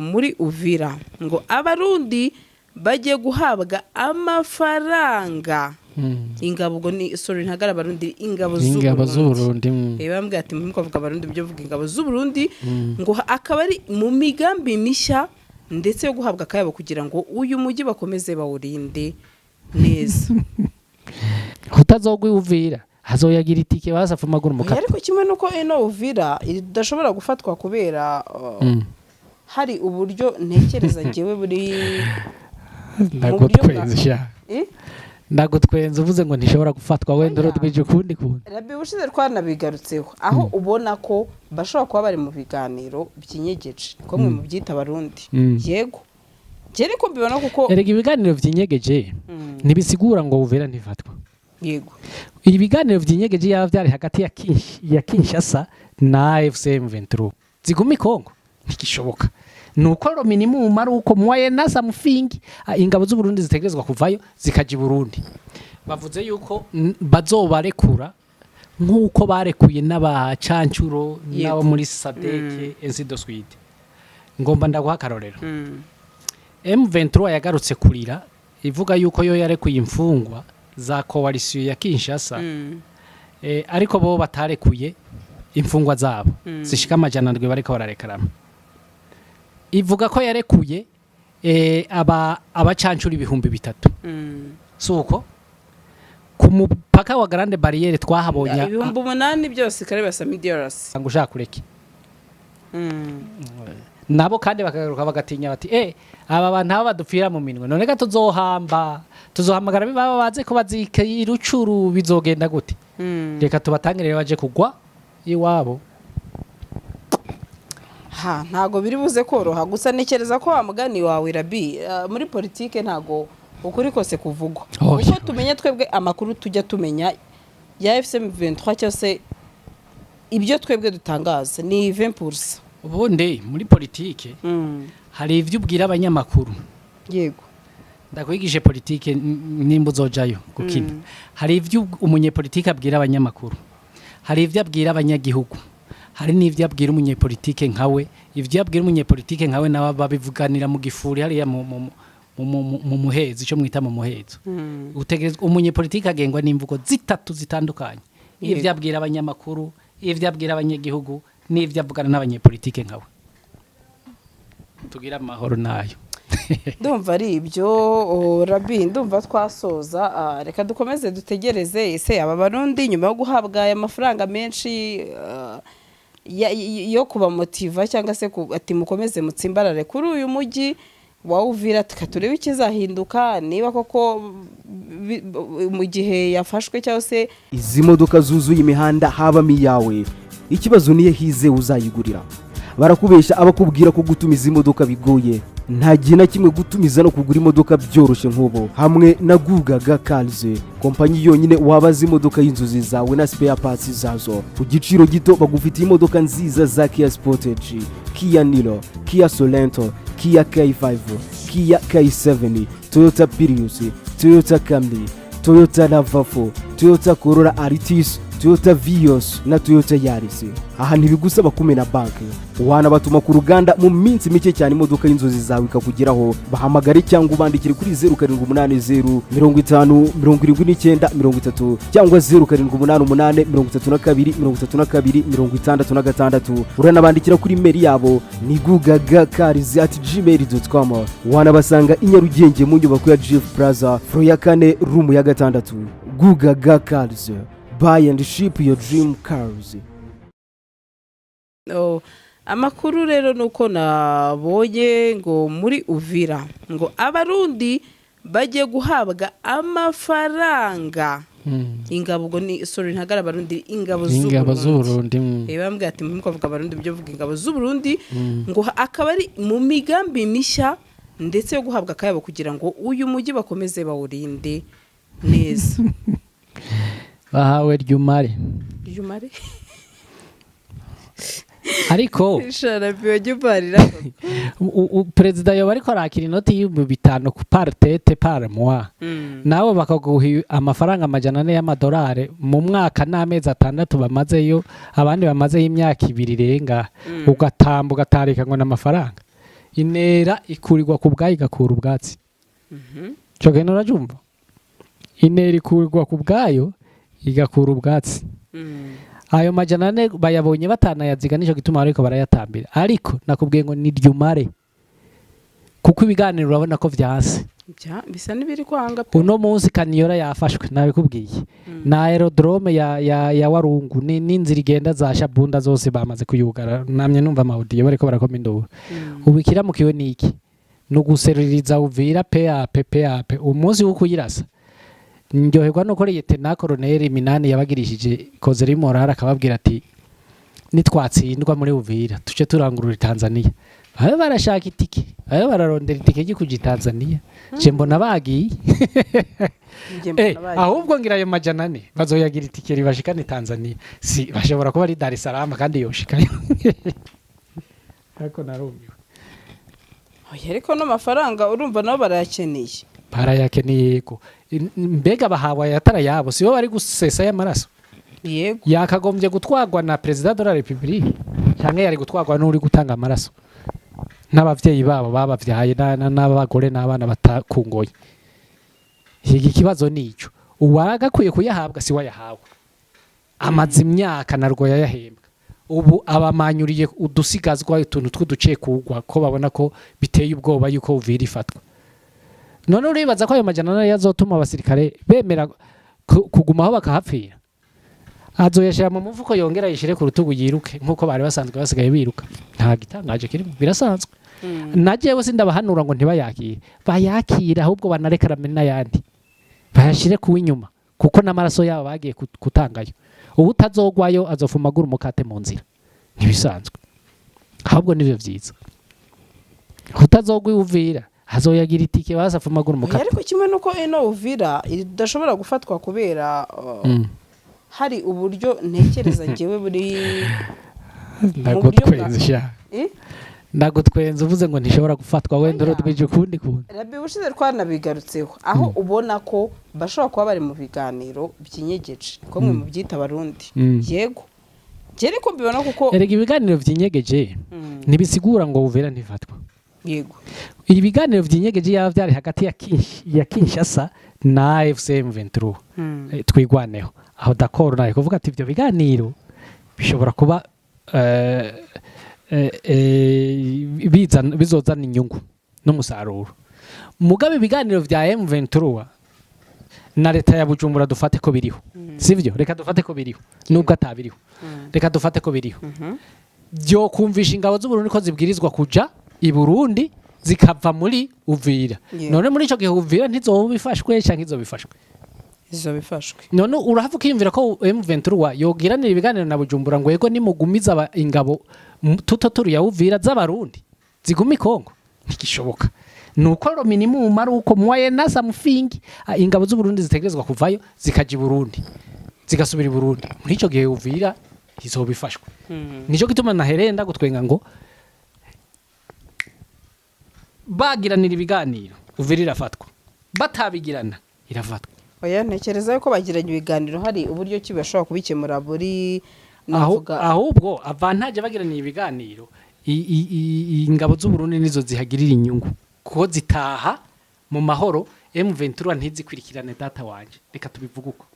muri Uvira ngo abarundi bagiye guhabwa amafaranga ingabo ngo ni ntagara abarundi ingabo z'Uburundi bambwiye ati muri kuvuga abarundi byo vuga ingabo z'Uburundi ngo akaba ari mu migambi mishya ndetse yo guhabwa akayabo kugira ngo uyu mujyi bakomeze bawurinde neza utazogwa Uvira hazoyagira itike basafa maguru mukata ariko kimwe nuko Uvira idashobora gufatwa kubera hari uburyo ntekereza ngewe buri ndagutwenza uvuze ngo ntishobora gufatwa wenda rutwije kundi Rabi bushize twanabigarutseho aho ubona ko bashobora kuba bari mu biganiro byinyegeje ko mwe mu byita abarundi yego gere ko mbibona kuko erega ibiganiro byinyegeje nibisigura ngo Uvira ntifatwa yego ibi biganiro byinyegeje yaba byari hagati ya Kinshasa na FM23 zigumi Kongo ntigishoboka nuko ro minimum ari uko mwaye nasa mufingi ingabo z'Uburundi zitegerezwa kuvayo zikaje Burundi bavuze yuko bazobarekura nkuko barekuye n'abacancuro nabo muri Sadeke Ensido Swede ngomba ndaguha karorero M23 yagarutse kurira ivuga yuko yo yarekuye imfungwa za coalition ya Kinshasa ariko bo batarekuye imfungwa zabo zishika amajana ndwe bariko bararekarama ivuga ko yarekuye abacancura ibihumbi 3 suko ku mupaka wa Grande Barriere twahabonye ibihumbi 8 byose kare basami DRC ngushaka kureki nabo kandi bakagaruka bagatinya bati aba bantu aba badupfira mu minwe none ga tuzohamagara baba baze ko bazika irucuru bizogenda gute reka tubatangire baje kugwa iwabo ntago biri buze koroha gusa nekereza ko amugani wawe Rabi muri politike ntago ukuri kose kuvugwa uko tumenye twebwe amakuru tujya tumenya ya FM23 cyose ibyo twebwe dutangaza ni 20%. Ubundi muri politike hari ivyo ubwira abanyamakuru yego ndakwigije politike nimba uzojayo gukina hari ivyo umunyepolitike abwira abanyamakuru hari ivyo abwira abanyagihugu hari n'ivyo abwira umunyepolitike nkawe ivyo abwira umunyepolitike nkawe naba babivuganira mu gifuri hari ya mu muhezi cyo mwita mu muhezo utegerezwa umunyepolitike agengwa n'imvugo zitatu zitandukanye ivyo abwira abanyamakuru ivyo abwira abanyagihugu n'ivyo avugana n'abanyepolitike nkawe tugira amahoro nayo ndumva ari ibyo Rabi ndumva twasoza reka dukomeze dutegereze ese aba barundi nyuma yo guhabwa aya mafaranga menshi yo kuba motiva cyangwa se ati mukomeze mutsimbarare kuri uyu mujyi wa Uvira tukatureba ikizahinduka niba koko mu gihe yafashwe cyangwa se izi modoka zuzuye imihanda habamo iyawe ikibazo niye hize uzayigurira barakubesha abakubwira ko gutumiza imodoka bigoye nta gihe na kimwe gutumiza no kugura imodoka byoroshye nk'ubu hamwe na Gugaga Cars kompanyi yonyine wabaza imodoka y'inzozi zawe na spare parts zazo ku giciro gito bagufitiye imodoka nziza za Kia Sportage, Kia Niro, Kia Sorento, Kia K5, Kia K7, Toyota Prius, Toyota Camry, Toyota RAV4, Toyota Corolla Altis, Toyota Vios na Toyota Yaris. Aha ntibigusaba kumena banki wana batuma ku ruganda mu minsi mike cyane imodoka y'inzozi zawe ikakugeraho bahamagare cyangwa ubandikire kuri 0780 50 79 30 cyangwa 0788 32 66 uranabandikira kuri mail yabo ni gugagacars@gmail.com wana basanga inyarugenge mu nyubako ya Jeff Plaza floor ya 4 room ya 6 Gugaga Cars. Buy and ship your dream cars. Amakuru rero nuko nabonye ngo muri Uvira ngo abarundi bagiye guhabwa amafaranga ingabo ngo ni ntagara abarundi ingabo z'Uburundi bambwiye ati muri kuvuga abarundi byo vuga ingabo z'Uburundi ngo akaba ari mu migambi mishya ndetse yo guhabwa akayabo kugira ngo uyu mujyi bakomeze bawurinde neza bahawe ryumare ariko perezida yoba ariko arakira inoti y'ibihumbi 5 ku partete par mois nawe bakaguha amafaranga $400 y'amadolari mu mwaka n'amezi 6 bamazeyo abandi bamazeyo imyaka 2 irenga ugatambuka ugatarika ngo n'amafaranga intera ikurirwa ku bwayo igakura ubwatsi cyo genda urajumva intera ikurirwa ku bwayo igakura ubwatsi ayo majana ane bayabonye batanayaziga nicyo gituma ariko barayatambira ariko nakubwiye ngo ni ryumare kuko ibiganiro urabona ko vyanse bisa n'ibiri kwanga pe. uno munsi kaniyora yafashwe nabikubwiye na aerodrome ya Warungu n'inzira igenda za Shabunda zose bamaze kuyugara namye numva amaudio bariko barakoma induru ubu ikiramukiwe niki no guseruriza Uvira PAP umunsi wo kuyirasa ndyoherwa no kore Lieutenant Colonel Minani yabagirishije Kozeri Morara akababwira ati nitwatsindwa muri Uvira tuce turangurura Tanzania aho barashaka itike aho bararondera itike yo kuja Tanzania je mbona bagiye ahubwo ngira ayo majana ane bazoyagira itike ribashikane Tanzania si bashobora kuba ari Dar es Salaam kandi yoshikayo ariko narumiwe ariko no mafaranga urumva nabo barayakeneye yego mbega bahawe yatara yabo sibo bari gusesa y'amaraso yego yakagombye gutwagwa na president de la republique cyangwa yari gutwagwa n'uri gutanga amaraso n'abavyeyi babo babavyaye n'abagore n'abana batakungoye iki kibazo nico uwaragakwiye kuyahabwa si wayahawe amazi imyaka narwo yayahembwa ubu abamanyuriye udusigazwa utuntu tw'uduce kugwa ko babona ko biteye ubwoba yuko Uvira ifatwa none uribaza ko ayo majana nayo yazotuma abasirikare bemera kugumaho bakahapfira azoyashira mu mufuko yongera yishire ku rutugu yiruke nkuko bari basanzwe basigaye biruka nta gitangaje kirimo birasanzwe najewe sindabahanura ngo ntibayakire bayakira ahubwo banareka ramena yandi bayashire ku inyuma kuko n'amaraso yabo bagiye kutangayo ubu utazogwayo azofumagura umukate mu nzira ntibisanzwe ahubwo nivyo vyiza utazogwa Uvira azoyagira itike basafumagura umukate ariko kimwe nuko ino Uvira idashobora gufatwa kubera hari uburyo ntekereza ngewe buri ndago twenze uvuze ngo ntishobora gufatwa wenda rodwije ukundi kuntu Rabi bushize twanabigarutseho aho ubona ko bashobora kuba bari mu biganiro byinyegeje ko mwe mu byita barundi yego jeri ko mbibona kuko erega ibiganiro byinyegeje nibisigura ngo Uvira ntifatwa yego ibi biganiro byinyegeje yaba byari hagati ya Kinshasa na FCM 23 twigwaneho aho d'accord naye kuvuga ati ibyo biganiro bishobora kuba bizozana inyungu n'umusaruro mugabe ibiganiro vya M23 na leta ya Bujumbura dufate ko biriho sivyo reka dufate ko biriho nubwo atabiriho reka dufate ko biriho byo kumvisha ingabo z'u Burundi ko zibwirizwa kuja i Burundi zikava muri Uvira none muri ico gihe Uvira ntizobifashwe canke izobifashwe izobifashwe none urahavuka yimvira ko M23 yogiranira ibiganiro na Bujumbura ngo yego nimugumiza ingabo tuto ya Uvira z'abarundi zigumi Kongo ntigishoboka nuko ro minimum ari uko mwaye nasa mufingi ingabo z'u Burundi zitegerezwa kuvayo zikaja i Burundi zigasubira i Burundi muri ico gihe Uvira izobifashwe nico gituma naherenda gutwenga ngo bagiranira ibiganiro Uvira irafatwa batabigirana irafatwa oya ntekereza yuko bagiranye ibiganiro hari uburyo ki bashobora kubikemura buri ahubwo avantage bagiraniye ibiganiro ingabo z'u Burundi nizo zihagirira inyungu kuko zitaha mu mahoro M23 ntizikwirikirane data wanje reka tubivuga uko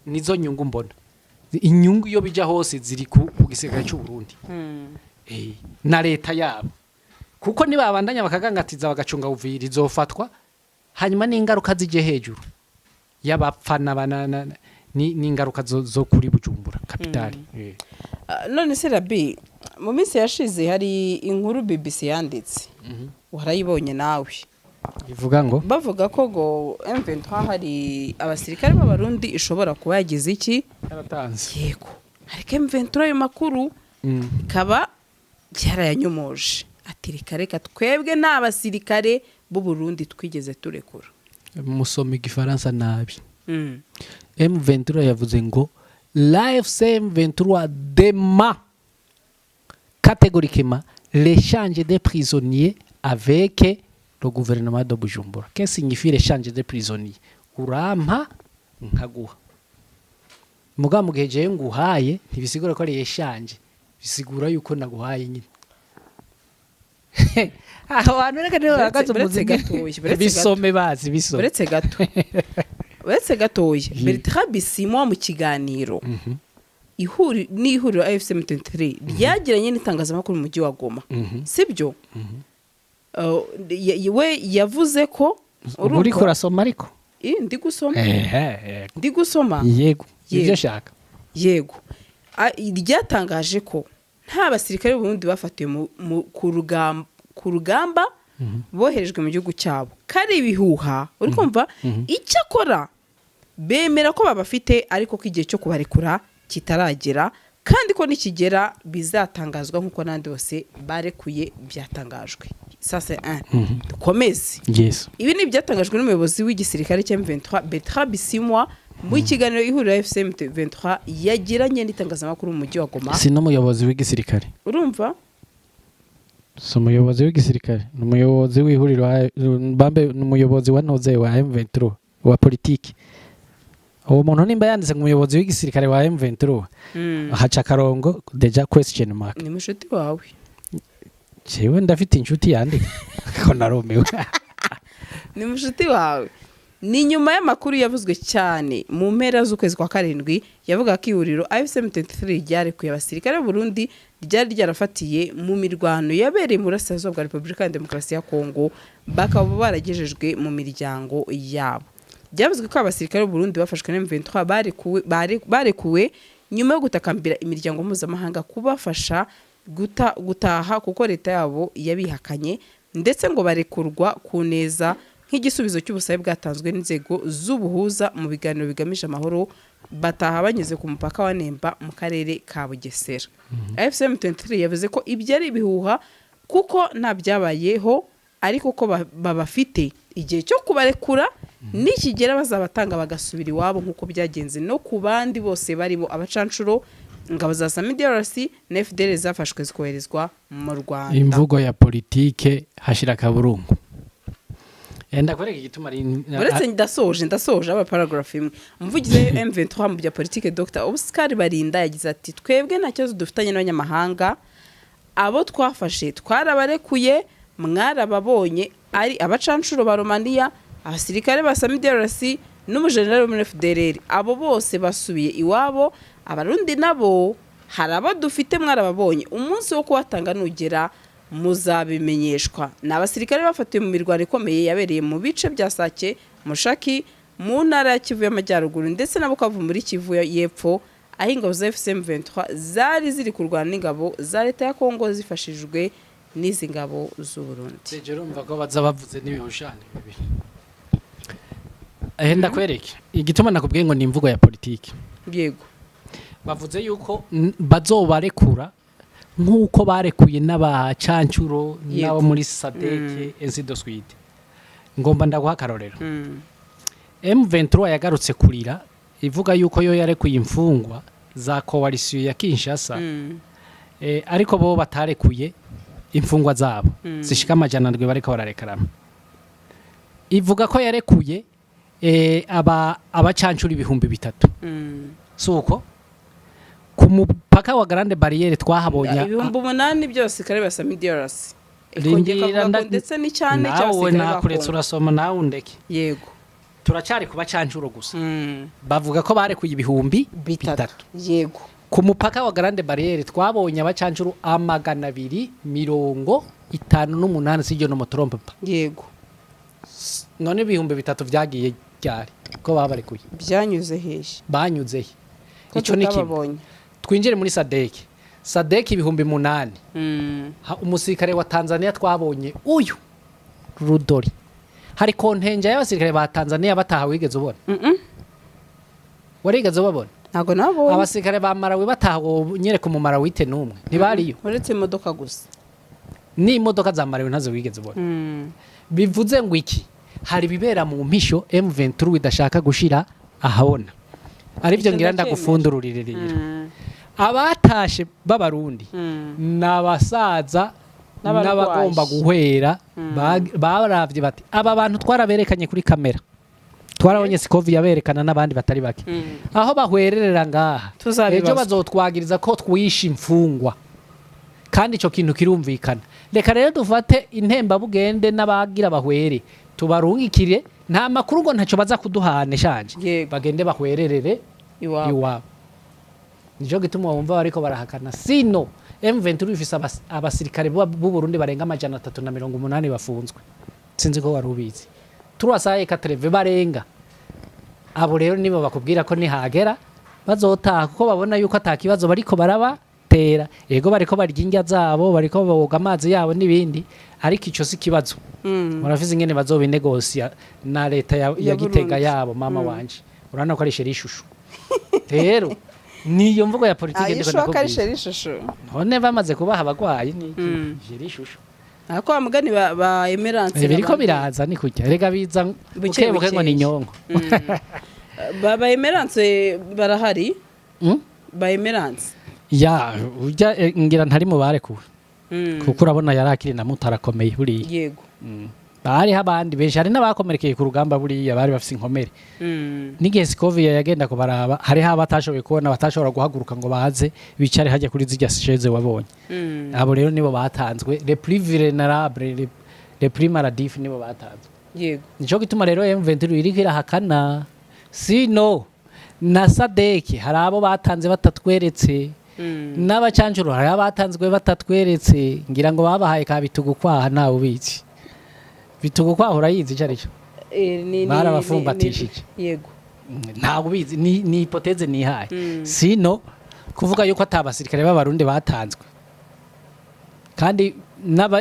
nizo nyungu mbona inyungu iyo bija hose ziri ku gisagara cy'u Burundi na leta yabo kuko niba abandanya bakagangatiza bagacunga Uvira izofatwa hanyuma n'ingaruka zije hejuru y'abapfana banana n'ingaruka zo kuri Bujumbura kapitali none se Rabi mu minsi yashize hari inkuru BBC yanditse warayibonye nawe ivuga ngo bavuga ko ngo M23 hari abasirikare b'abarundi ishobora kuba yagize iki yaratanze yego ariko M23 ayo makuru kaba cyarayanyomoje ati reka twebwe n'abasirikare b'u Burundi twigeze turekura musoma igifaransa nabi M23 yavuze ngo l'AFC M23 dément catégoriquement l'échange des prisonniers avec le gouvernement de Bujumbura. Qu'est-ce que signifie l'échange des prisonniers? Urampa nkaguha. Muga mu gihe je nguhaye ntibisigura ko ari échange. Bisigura yuko naguhaye nyine. aho hantu reka niho hagaze Buretse umuzingi gatoya, buretse bisome bazi bisome uretse gatoya Bertrand Bisimwa mu kiganiro n'ihuriro AFC M23 ryagiranye n'itangazamakuru mu mujyi wa Goma sibyo we yavuze ko uri kurasoma ariko ndi gusoma yego ibyo shaka yego ryatangaje ko nta basirikare b'Uburundi bafatiwe ku rugamba boherejwe mu gihugu cyabo kari ibihuha uri kumva icyo akora bemera ko babafite ariko ko igihe cyo kubarekura kitaragera kandi ko nikigera bizatangazwa nk'uko n'andi bose barekuye byatangajwe sasa dukomeze ibi ni ibyatangajwe n'umuyobozi w'igisirikare cya M23 Bertrand Bisimwa mu kiganiro ihuriro AFC M23 yagiranye n'itangazamakuru mu mujyi wa Goma si n'umuyobozi w'igisirikare urumva si umuyobozi w'igisirikare ni umuyobozi w'ihuriro bambe ni umuyobozi wa noze wa M23 wa politiki uwo muntu nimba yanditse ngo umuyobozi w'igisirikare wa M23 haca akarongo deja question mark ni mushuti wawe jewe ndafite inshuti yandika ko naromewe ni mushuti wawe ni nyuma y'amakuru yavuzwe cyane mu mpera z'ukwezi kwa karindwi yavuga ko ihuriro AFC M23 ryarekuye abasirikare b'u Burundi ryari ryarafatiye mu mirwano yabereye mu burasirazuba bwa Repubulika ya Demokarasi ya Kongo bakaba baragejejwe mu miryango yabo byavuzwe ko abasirikare b'u Burundi bafashwe na M23 barekuwe nyuma yo gutakambira imiryango mpuzamahanga kubafasha gutaha kuko leta yabo yabihakanye ndetse ngo barekurwa ku neza nk'igisubizo cy'ubusabe bwatanzwe n'inzego z'ubuhuza mu biganiro bigamije amahoro bataha banyuze ku mupaka wa Nemba mu karere ka Bugesera AFC M23 yavuze ko ibyo ari ibihuha kuko nta byabayeho ariko ko babafite igihe cyo kubarekura nikigera bazabatanga bagasubira iwabo nk'uko byagenze no ku bandi bose barimo abacancuro ingabo za SAMIDRC na FDL zafashwe zikoherezwa mu Rwanda imvugo ya politike hashira kaburungu enda kwereka igituma uretse ndasoje aba paragraph imwe umuvugizi M23 mu bya politike Dr Oscar Barinda yagize ati twebwe nta kibazo dufitanye n'abanyamahanga abo twafashe twarabarekuye mwarababonye ari abacancuro ba Romania abasirikare ba SAMIDRC n'umujenerali wo muri FDLR abo bose basubiye iwabo abarundi nabo hari abo dufite mwarababonye umunsi wo kubatanga nugera muzabimenyeshwa n'abasirikare bafatiwe mu mirwano ikomeye yabereye mu bice bya Sake Mushaki mu ntara ya Kivu y'Amajyaruguru ndetse nabo kavu muri Kivu y'Epfo aho ingabo za AFC M23 zari ziri kurwana n'ingabo za leta ya Kongo zifashijwe n'izi ngabo z'u Burundi Sejero umva ko baza bavuze n'ibihushane bibi ahenda kwereke igituma nakubwiye ngo ni imvugo ya politiki yego bavuze yuko bazobarekura nk'uko barekuye n'abacancuro nabo muri Sadeke Ensido Swede ngomba ndaguha akarorero M23 yagarutse kurira ivuga yuko yo yarekuye imfungwa za coalition ya Kinshasa ariko bo batarekuye imfungwa zabo zishika amajana ndwi bariko bararekarama ivuga ko yarekuye abacancuro 3,000 suko ku mupaka wa Grande Barriere twahabonye 8,000 byose kare ba SAMIDRC ndetse ni cyane nawe nakuretse urasoma nawe undeke yego turacari kuba cancuro gusa bavuga ko barekuye 3,000 yego ku mupaka wa Grande Barriere twabonye abacancuro 258 sijyo no motrompe yego none 3,000 vyagiye ryari ko babarekuye byanyuze hehe banyuze ico niki twinjire muri Sadeke 8,000 umusirikare wa Tanzania twabonye uyu Rudori hari kontenja y'abasirikare ba Tanzania bataha wigeze ubona warigeze ubabona ntago nabo abasirikare ba Malawi bataha nyereka mu Malawi te numwe ntibariyo uretse imodoka gusa ni imodoka za Malawi ntazo wigeze ubona bivuze ngo iki hari bibera mu mpisho M23 idashaka gushira ahabona arivyo ngira ndagufundururire rero abatashe b'abarundi n'abasaza n'abagomba guhwera baravye bati aba bantu twaraberekanye kuri kamera twarabonye Sikovi yaberekana n'abandi batari bake aho bahwererera ngaha ejo bazotwagiriza ko twisha imfungwa kandi ico kintu kirumvikana. Reka rero dufate intembabugende n'abagira bahwere tubarungikire nta makuru ngo ntaco baza kuduhane shanje Yego. bagende bahwererere Iwabo. iwabo. Nico gituma wumva bariko barahakana sino M23 ifise abasirikare b'u Burundi barenga 380 bafunzwe. Sinzi ko warubizi. Turasaye katreve barenga. Abo rero nibo bakubwira ko nihagera bazotaha kuko babona yuko atakibazo bariko barabatera. Yego bariko barya indya zabo, bariko boga amazi yabo n'ibindi, ariko ico si kibazo. Murafize ingene bazobinegosia na leta ya Gitega yabo mama wanje. Urana ko ari sheri ishusho. Rero niyo mvugo ya politike ndiko Ayisho nakubwiye. akarisheri ishusho. None bamaze kubaha abagwayi ni sheri ishusho. Ako amugani ba Emerance. Biriko biraza ni kujya. Rega biza bukebuke ngo ni nyongo. Ba Emerance barahari. Ba Emerance. Ya ujya ngira ntari mu barekuwe. Kuko urabona yarakiri na mutarakomeye buriya. Yego. Bari habandi benshi hari n'abakomerekeye ku rugamba buriya bari bafise inkomere. N'igihe Scovia yagenda kubaraba hari abatashoboye kubona batashobora guhaguruka ngo baze bicare hajya kuri zijya sheze wabonye. Abo rero nibo batanzwe les plus vulnérables les plus maladifs nibo batanzwe. Yego. Nico gituma rero M23 iriko irahakana sino na Sadeki hari abo batanze batatweretse n'abacancuro hari abatanzwe batatweretse ngira ngo babahaye ka bitugu kwaha nawe ubizi bitugu kwaha urayizi cyarico barabafumbatishije yego ntawe ubizi ni hypothèse nihaye sino kuvuga yuko atabasirikare b'abarundi batanzwe kandi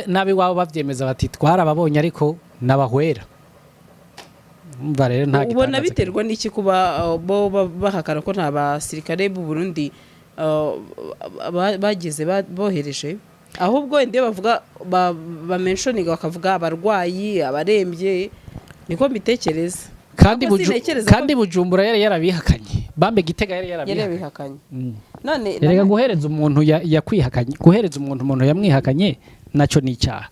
nabi wabo bavyemeza bati twarababonye ariko nabahwera umva rero nta gitangaza ubona biterwa n'iki kuba bo bahakana ko nta basirikare b'u Burundi bageze bohereje ahubwo inde bavuga ba mentioninga bakavuga abarwayi abarembye niko mbitekereza kandi Bujumbura yari yarabihakanye bambe Gitega yari yarabihakanye none erega guhereza umuntu yakwihakanye guhereza umuntu yamwihakanye naco ni icyaha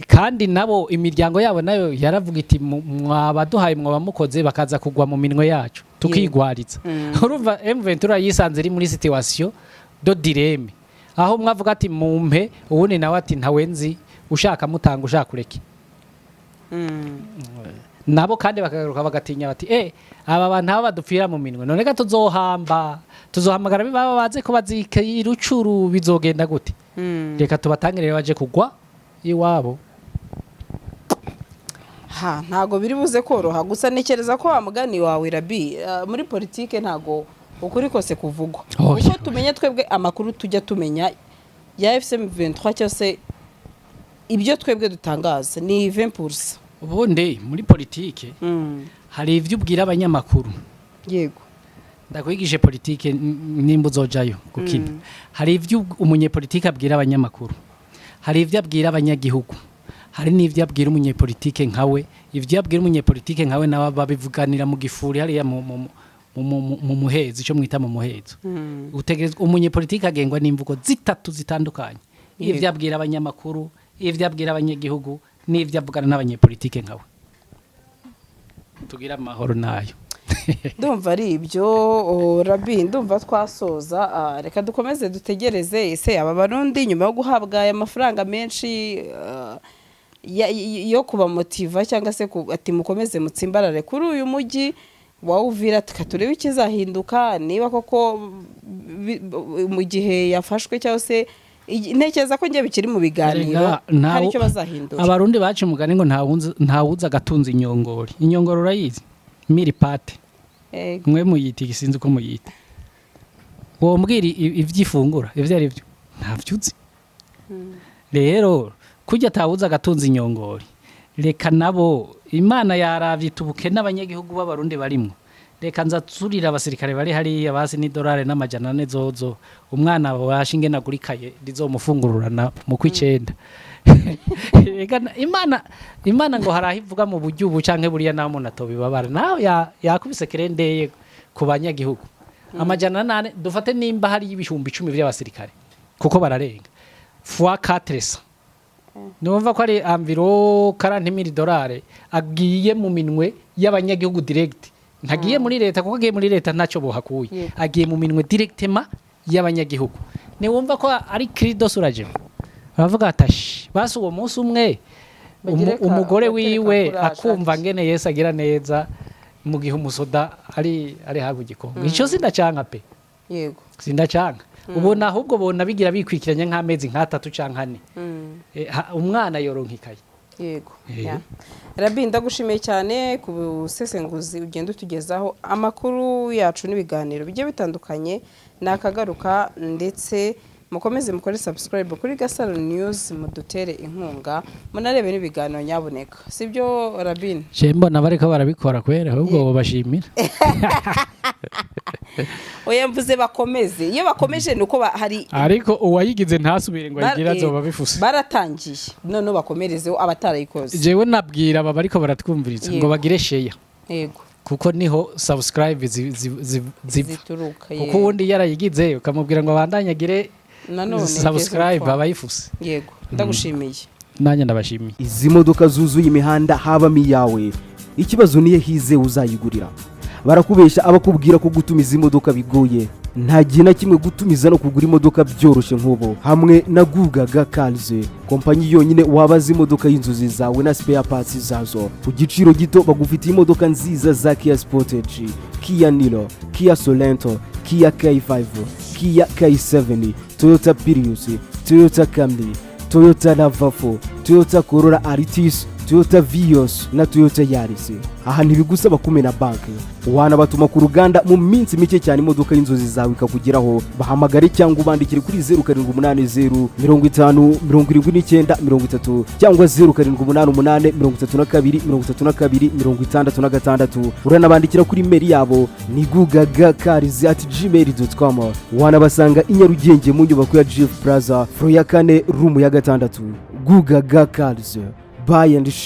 kandi nabo imiryango yabo nayo yaravuga iti mwabaduhaye mwabamukoze bakaza kugwa mu minwe yacu tukigwariza urumva M23 yisanze iri muri situation do dilemme aho mwavuga ati mumpe ubundi nawe ati ntawenzi ushaka mutanga ushaka kureke nabo kandi bakagaruka bagatinya bati aba bantu aba badupfira mu minwe none ga tuzohamagara bibaba baze ko bazika irucuru bizogenda gute reka tubatangire baje kugwa iwabo ntago biri buze koroha gusa nekereza ko amugani wawe Rabi muri politike ntago ukuri kose kuvugwa uko tumenye twebwe amakuru tujya tumenya ya FCM 23 cyose ibyo twebwe dutangaza ni 20%. Ubundi muri politike hari ivyo ubwira abanyamakuru yego ndakwigije politike nimba uzojayo gukina hari ivyo umunyepolitike abwira abanyamakuru hari ivyo abwira abanyagihugu hari n'ivyo abwira umunyepolitike nkawe ivyo abwira umunyepolitike nkawe nawe babivuganira mu gifuri hariya mu muhezo ico mwita mu muhezo utegerezwa umunyepolitike agengwa n'imvugo zitatu zitandukanye ivyo abwira abanyamakuru ivyo abwira abanyagihugu n'ivyo avugana n'abanyepolitike nkawe tugira amahoro nayo ndumva ari ibyo Rabi ndumva twasoza reka dukomeze dutegereze ese aba barundi nyuma yo guhabwa aya mafaranga menshi yo kubamotiva cyangwa se ati mukomeze mutsimbarare kuri uyu mujyi wawuvira tukatureba ikizahinduka niba koko mu gihe yafashwe cyangwa se ntekereza ko ngiye bikiri mu biganiro hari icyo bazahindura abarundi bacu umugani ngo ntawuza agatunza inyongori urayizi miripate mwe muyita igisinzi uko muyita uwo mbwira ivyifungura ivyo ari byo ntavyuzi rero kujya atawuza agatunza inyongori reka nabo imana yaravye tubuke n'abanyagihugu b'abarundi barimo reka nzatsurira abasirikare bari hariya basi n'idolari n'amajana ane zozo umwana washinge nagurikaye rizomufungururana mu kw'icenda imana ngo harahivuga mu buryo ubu canke buriya naho umuntu atobibabara naho yakubise kerendeye ku banyagihugu amajana nane dufate nimba hari ibihumbi 10 by'abasirikare kuko bararenga fois 400 numva ko ari environ 40,000 dollars agiye mu minwe y'abanyagihugu direct ntagiye muri leta kuko agiye muri leta ntacyo bohakuye agiye mu minwe directement y'abanyagihugu niwumva ko ari kirido surajemo baravuga atashi basi uwo munsi umwe umugore wiwe akumva ngene Yesu agira neza mu gihe umusoda ari hagu gikongo ico sindacanka pe yego sindacanka ubona ahubwo bona bigira bikwikiranye nk'amezi nk'atatu canka 4 umwana yoronkikaye yego Rabi ndagushimiye cyane ku busesenguzi ugenda utugezaho amakuru yacu n'ibiganiro bigiye bitandukanye nakagaruka ndetse mukomeze mukore subscribe kuri Gasaro News mudutere inkunga munarebe n'ibiganiro nyaboneka sibyo Rabin mbona bariko barabikora kwera ahubwo bashimira oya mvuze bakomeze iyo bakomeje nuko hari ariko uwayigize ntasubire ngo ayigira azoba bifuse baratangiye none bakomerezeho abatarayikoze jewe nabwira aba bariko baratwumviriza ngo bagire share yego kuko niho subscribe zituruka kuko ubundi yarayigize ukamubwira ngo abandanye agire subscribe abayifuse yego ndagushimiye nanye ndabashimiye izi modoka zuzuye imihanda habamo iyawe ikibazo niye hize uzayigurira barakubesha abakubwira ko gutumiza imodoka bigoye nta gihe na kimwe gutumiza no kugura imodoka byoroshye nk'ubu hamwe na Gugaga Cars kompanyi yonyine wabaza imodoka y'inzozi zawe na spare parts zazo ku giciro gito bagufitiye imodoka nziza za Kia Sportage, Kia Niro, Kia Sorento, Kia K5, Kia K7, Toyota Prius, Toyota Camry, Toyota RAV4, Toyota Corolla Altis, Toyota Vios na Toyota Yaris. Aha ntibigusaba kumena banki wanabatuma ku ruganda mu minsi mike cyane imodoka y'inzozi zawe ikakugeraho bahamagare cyangwa ubandikire kuri 0780 50 79 30 cyangwa 0788 32 66 uranabandikira kuri mail yabo ni gugagacars@gmail.com wanabasanga i Nyarugenge mu nyubako ya Jeff Plaza floor ya 4 room ya 6 Gugaga Cars buy and ship